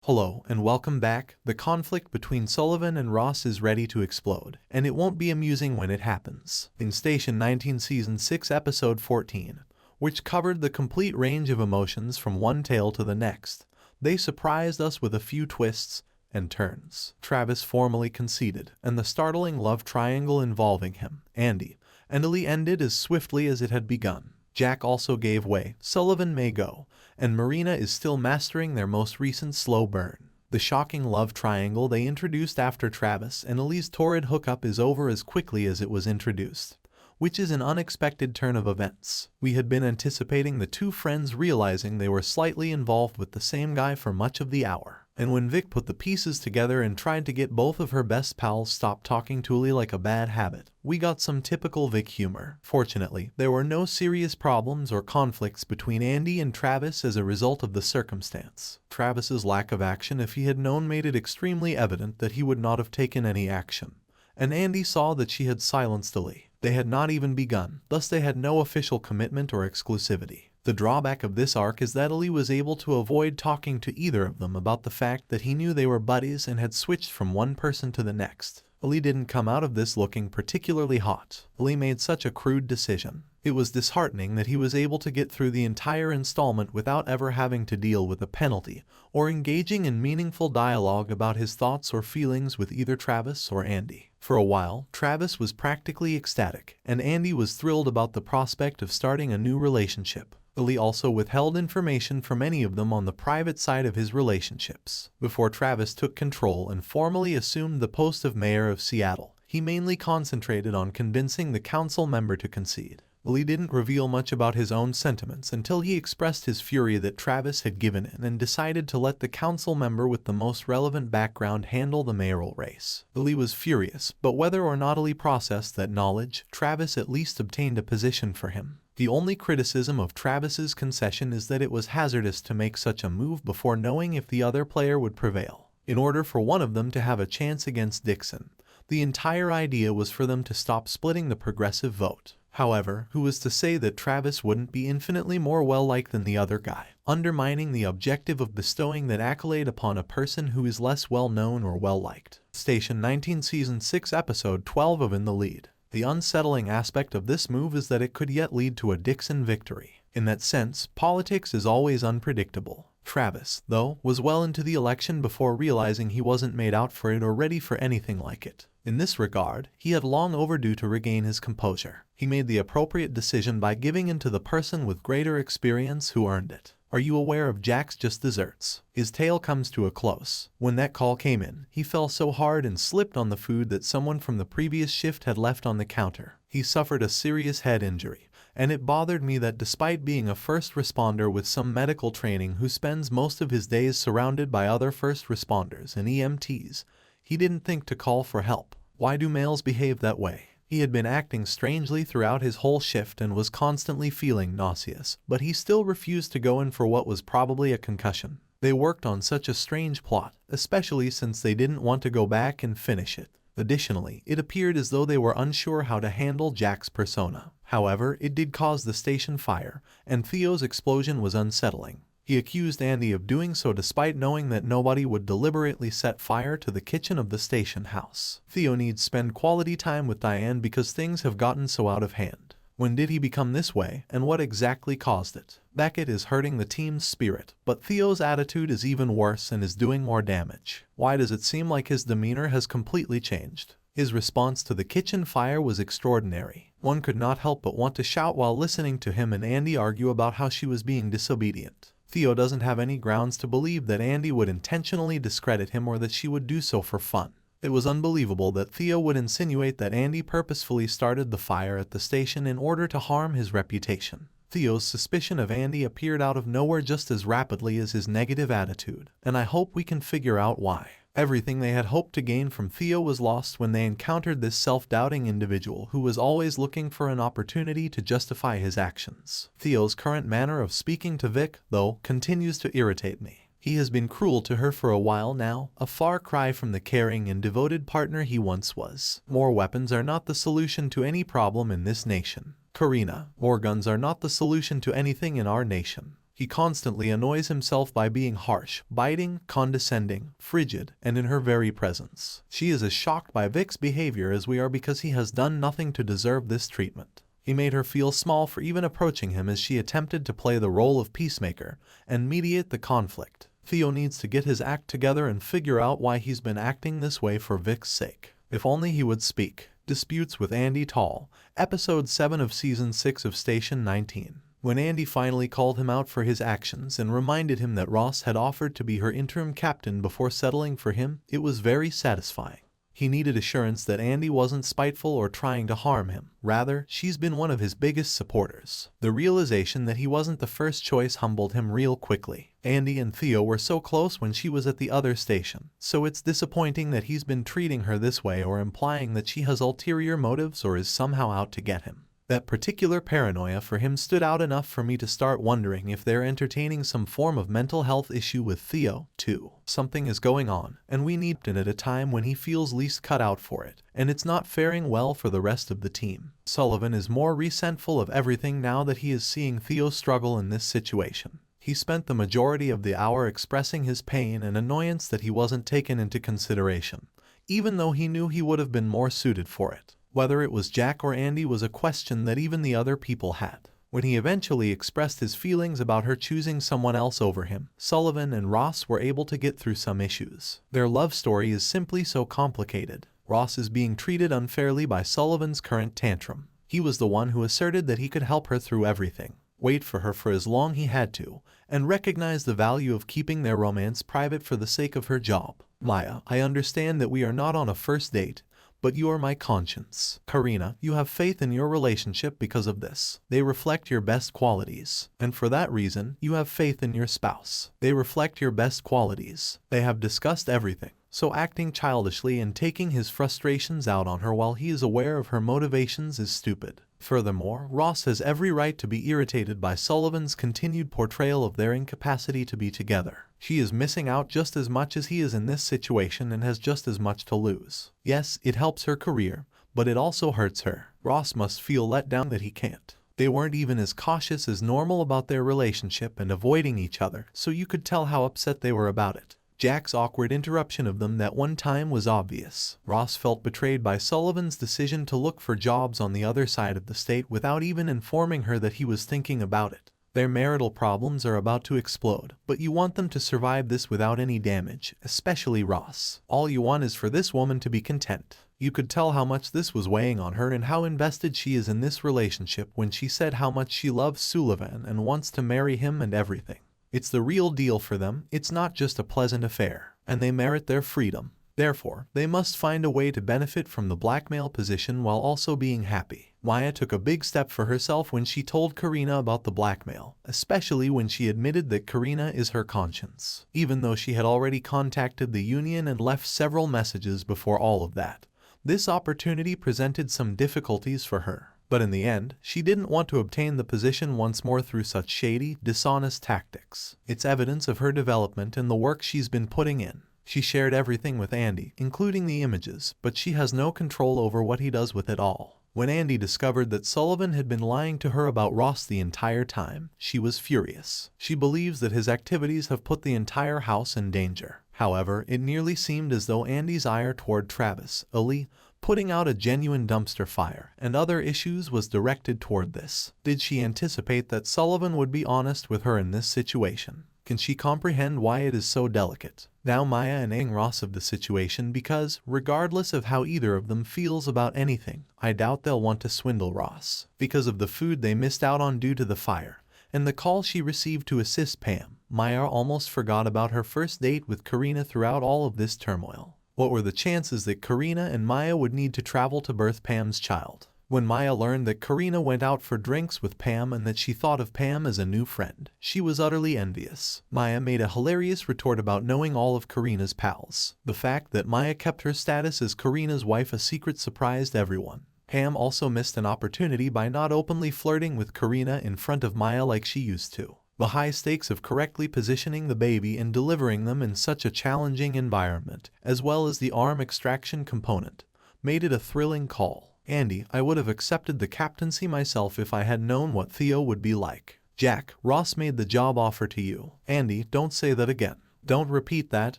Hello and welcome back. The conflict between Sullivan and Ross is ready to explode, and it won't be amusing when it happens. In Station 19 Season 6 Episode 14, which covered the complete range of emotions from one tale to the next, they surprised us with a few twists and turns. Travis formally conceded, and the startling love triangle involving him, Andy, and Ellie ended as swiftly as it had begun. Jack also gave way, Sullivan may go, and Marina is still mastering their most recent slow burn. The shocking love triangle they introduced after Travis and Ellie's torrid hookup is over as quickly as it was introduced, which is an unexpected turn of events. We had been anticipating the two friends realizing they were slightly involved with the same guy for much of the hour. And when Vic put the pieces together and tried to get both of her best pals stop talking to Ellie like a bad habit, we got some typical Vic humor. Fortunately, there were no serious problems or conflicts between Andy and Travis as a result of the circumstance. Travis's lack of action, if he had known, made it extremely evident that he would not have taken any action. And Andy saw that she had silenced Ellie. They had not even begun, thus they had no official commitment or exclusivity. The drawback of this arc is that Ellie was able to avoid talking to either of them about the fact that he knew they were buddies and had switched from one person to the next. Ellie didn't come out of this looking particularly hot. Ellie made such a crude decision. It was disheartening that he was able to get through the entire installment without ever having to deal with a penalty or engaging in meaningful dialogue about his thoughts or feelings with either Travis or Andy. For a while, Travis was practically ecstatic, and Andy was thrilled about the prospect of starting a new relationship. Ellie also withheld information from any of them on the private side of his relationships. Before Travis took control and formally assumed the post of mayor of Seattle, he mainly concentrated on convincing the council member to concede. Ellie didn't reveal much about his own sentiments until he expressed his fury that Travis had given in and decided to let the council member with the most relevant background handle the mayoral race. Ellie was furious, but whether or not Ellie processed that knowledge, Travis at least obtained a position for him. The only criticism of Travis's concession is that it was hazardous to make such a move before knowing if the other player would prevail. In order for one of them to have a chance against Dixon, the entire idea was for them to stop splitting the progressive vote. However, who was to say that Travis wouldn't be infinitely more well-liked than the other guy, undermining the objective of bestowing that accolade upon a person who is less well-known or well-liked. Station 19 Season 6 Episode 12 of In the Lead. The unsettling aspect of this move is that it could yet lead to a Dixon victory. In that sense, politics is always unpredictable. Travis, though, was well into the election before realizing he wasn't made out for it or ready for anything like it. In this regard, he had long overdue to regain his composure. He made the appropriate decision by giving in to the person with greater experience who earned it. Are you aware of Jack's just desserts? His tale comes to a close. When that call came in, he fell so hard and slipped on the food that someone from the previous shift had left on the counter. He suffered a serious head injury, and it bothered me that despite being a first responder with some medical training who spends most of his days surrounded by other first responders and EMTs, he didn't think to call for help. Why do males behave that way? He had been acting strangely throughout his whole shift and was constantly feeling nauseous, but he still refused to go in for what was probably a concussion. They worked on such a strange plot, especially since they didn't want to go back and finish it. Additionally, it appeared as though they were unsure how to handle Jack's persona. However, it did cause the station fire, and Theo's explosion was unsettling. He accused Andy of doing so despite knowing that nobody would deliberately set fire to the kitchen of the station house. Theo needs to spend quality time with Diane because things have gotten so out of hand. When did he become this way, and what exactly caused it? Beckett is hurting the team's spirit, but Theo's attitude is even worse and is doing more damage. Why does it seem like his demeanor has completely changed? His response to the kitchen fire was extraordinary. One could not help but want to shout while listening to him and Andy argue about how she was being disobedient. Theo doesn't have any grounds to believe that Andy would intentionally discredit him or that she would do so for fun. It was unbelievable that Theo would insinuate that Andy purposefully started the fire at the station in order to harm his reputation. Theo's suspicion of Andy appeared out of nowhere just as rapidly as his negative attitude, and I hope we can figure out why. Everything they had hoped to gain from Theo was lost when they encountered this self-doubting individual who was always looking for an opportunity to justify his actions. Theo's current manner of speaking to Vic, though, continues to irritate me. He has been cruel to her for a while now, a far cry from the caring and devoted partner he once was. More weapons are not the solution to any problem in this nation. Carina, more guns are not the solution to anything in our nation. He constantly annoys himself by being harsh, biting, condescending, frigid, and in her very presence. She is as shocked by Vic's behavior as we are because he has done nothing to deserve this treatment. He made her feel small for even approaching him as she attempted to play the role of peacemaker and mediate the conflict. Theo needs to get his act together and figure out why he's been acting this way for Vic's sake. If only he would speak. Disputes with Andy Tall, Episode 7 of Season 6 of Station 19. When Andy finally called him out for his actions and reminded him that Ross had offered to be her interim captain before settling for him, it was very satisfying. He needed assurance that Andy wasn't spiteful or trying to harm him. Rather, she's been one of his biggest supporters. The realization that he wasn't the first choice humbled him real quickly. Andy and Theo were so close when she was at the other station, so it's disappointing that he's been treating her this way or implying that she has ulterior motives or is somehow out to get him. That particular paranoia for him stood out enough for me to start wondering if they're entertaining some form of mental health issue with Theo, too. Something is going on, and we need him at a time when he feels least cut out for it, and it's not faring well for the rest of the team. Sullivan is more resentful of everything now that he is seeing Theo struggle in this situation. He spent the majority of the hour expressing his pain and annoyance that he wasn't taken into consideration, even though he knew he would have been more suited for it. Whether it was Jack or Andy was a question that even the other people had. When he eventually expressed his feelings about her choosing someone else over him, Sullivan and Ross were able to get through some issues. Their love story is simply so complicated. Ross is being treated unfairly by Sullivan's current tantrum. He was the one who asserted that he could help her through everything, wait for her for as long he had to, and recognize the value of keeping their romance private for the sake of her job. Maya, I understand that we are not on a first date, but you are my conscience. Carina, you have faith in your relationship because of this. They reflect your best qualities. And for that reason, you have faith in your spouse. They reflect your best qualities. They have discussed everything. So acting childishly and taking his frustrations out on her while he is aware of her motivations is stupid. Furthermore, Ross has every right to be irritated by Sullivan's continued portrayal of their incapacity to be together. She is missing out just as much as he is in this situation and has just as much to lose. Yes, it helps her career, but it also hurts her. Ross must feel let down that he can't. They weren't even as cautious as normal about their relationship and avoiding each other, so you could tell how upset they were about it. Jack's awkward interruption of them that one time was obvious. Ross felt betrayed by Sullivan's decision to look for jobs on the other side of the state without even informing her that he was thinking about it. Their marital problems are about to explode, but you want them to survive this without any damage, especially Ross. All you want is for this woman to be content. You could tell how much this was weighing on her and how invested she is in this relationship when she said how much she loves Sullivan and wants to marry him and everything. It's the real deal for them, it's not just a pleasant affair, and they merit their freedom. Therefore, they must find a way to benefit from the blackmail position while also being happy. Maya took a big step for herself when she told Carina about the blackmail, especially when she admitted that Carina is her conscience, even though she had already contacted the union and left several messages before all of that. This opportunity presented some difficulties for her. But in the end, she didn't want to obtain the position once more through such shady, dishonest tactics. It's evidence of her development and the work she's been putting in. She shared everything with Andy, including the images, but she has no control over what he does with it all. When Andy discovered that Sullivan had been lying to her about Ross the entire time, she was furious. She believes that his activities have put the entire house in danger. However, it nearly seemed as though Andy's ire toward Travis, Ali, putting out a genuine dumpster fire, and other issues was directed toward this. Did she anticipate that Sullivan would be honest with her in this situation? Can she comprehend why it is so delicate? Now Maya and Ross of the situation because, regardless of how either of them feels about anything, I doubt they'll want to swindle Ross. Because of the food they missed out on due to the fire, and the call she received to assist Pam, Maya almost forgot about her first date with Carina throughout all of this turmoil. What were the chances that Carina and Maya would need to travel to birth Pam's child? When Maya learned that Carina went out for drinks with Pam and that she thought of Pam as a new friend, she was utterly envious. Maya made a hilarious retort about knowing all of Carina's pals. The fact that Maya kept her status as Carina's wife a secret surprised everyone. Pam also missed an opportunity by not openly flirting with Carina in front of Maya like she used to. The high stakes of correctly positioning the baby and delivering them in such a challenging environment, as well as the arm extraction component, made it a thrilling call. Andy, I would have accepted the captaincy myself if I had known what Theo would be like. Jack, Ross made the job offer to you. Andy, don't say that again. Don't repeat that,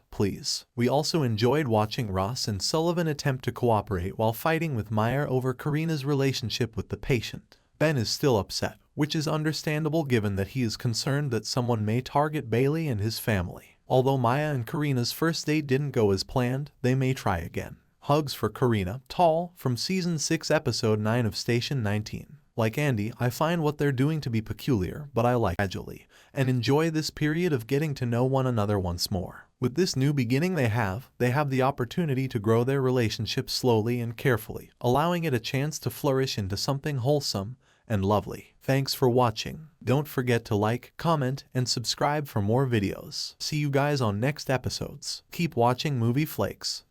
please. We also enjoyed watching Ross and Sullivan attempt to cooperate while fighting with Meyer over Carina's relationship with the patient. Ben is still upset, which is understandable given that he is concerned that someone may target Bailey and his family. Although Maya and Carina's first date didn't go as planned, they may try again. Hugs for Carina, Tall, from Season 6 Episode 9 of Station 19. Like Andy, I find what they're doing to be peculiar, but I like gradually, and enjoy this period of getting to know one another once more. With this new beginning they have the opportunity to grow their relationship slowly and carefully, allowing it a chance to flourish into something wholesome and lovely. Thanks for watching. Don't forget to like, comment, and subscribe for more videos. See you guys on next episodes. Keep watching Movie Flakes.